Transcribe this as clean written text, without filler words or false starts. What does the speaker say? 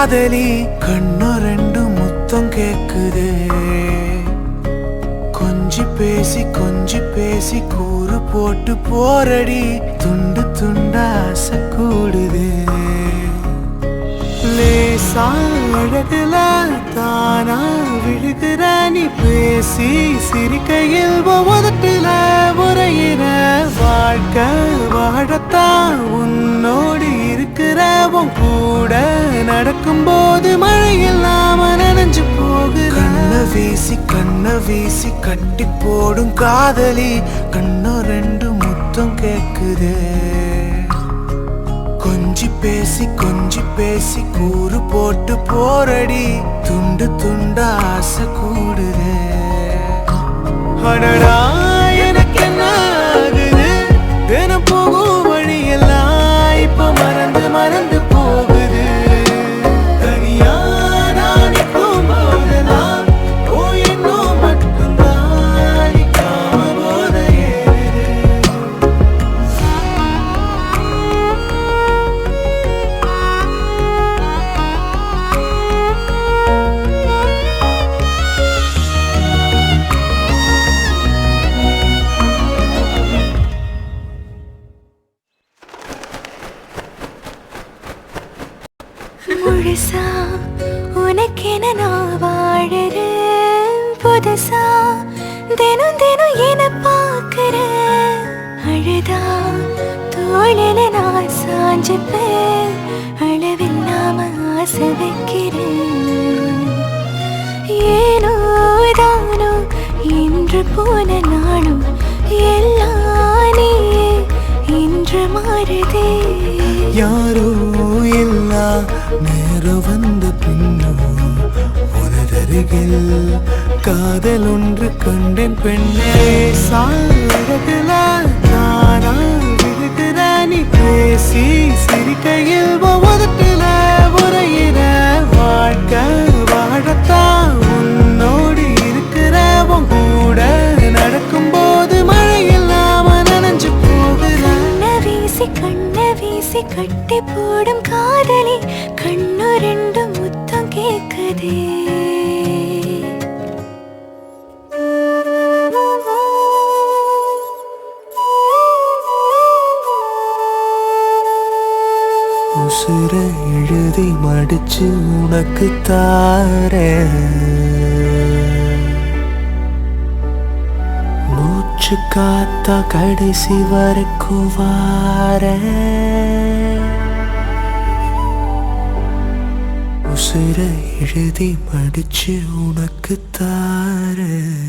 காதலி. கண்ணு ரெண்டு முத்தம் கேக்குது. கொஞ்சி பேசி கூறு போட்டு போரடி. துண்டு துண்டா ஆசை கூடுது. லேசா அழகுல தானா விழுகிற நீ பேசி சிரிக்கையில் உதட்டுல உரையிற. வாழ்க்கை வாழத்தான் உன்னோடு இருக்கிற. உன் கூட நடக்கும் போது மழையில் நாம நனைஞ்சு போகிற. கண்ண வீசி கட்டி போடும் காதலி. கண்ணு ரெண்டு முத்தம் கேக்குது. கொஞ்சி பேசி கூறு போட்டு போரடி. துண்டு துண்டா ஆசை கூடுது. அடடா எனக்கு என்ன ஆகுது? தினம் போகும் வழியெல்லாம் இப்ப மறந்து போகுது. தனியா நான் நிற்கும் போதெல்லாம் என்னும் மட்டும்தான் நிற்காம போத ஏறுது. முழுசா உனக்கென நான் வாழறேன். புதுசா தினம் என பார்க்கிறேன். அழுதா தோளில நான் சாஞ்சுப்பேன். அளவில்லாம ஆசை வைக்கிறேன். ஏனோ தானோ இன்று போன நாளும் எல்லாம் நீயே இன்று மாறுதே. யாரோ இல்லா நேரம் வந்த பின்னோ உனதருகில் காதல் ஒன்று கண்டேன் பெண்ணே. சாழகுல தானா விழுகிற நீ பேசி சிரிக்கையில் உதட்டுல உரையிற. வாழ்க்கை வாழத்தான் உன்னோடு இருக்கிற. உன் கூட நடக்கும் போது மழையில் நாம நனைஞ்சு போகிற. கண்ண வீசி கட்டி போடும் காதலி. கண்ணு ரெண்டு முத்தம் கேக்குதே. உசுர எழுதி மடிச்சு உனக்கு தாரேன். மூச்சு காத்தா கடைசி வரைக்கும் வாரேன். உசுர எழுதி மடிச்சு உனக்கு தாரேன்.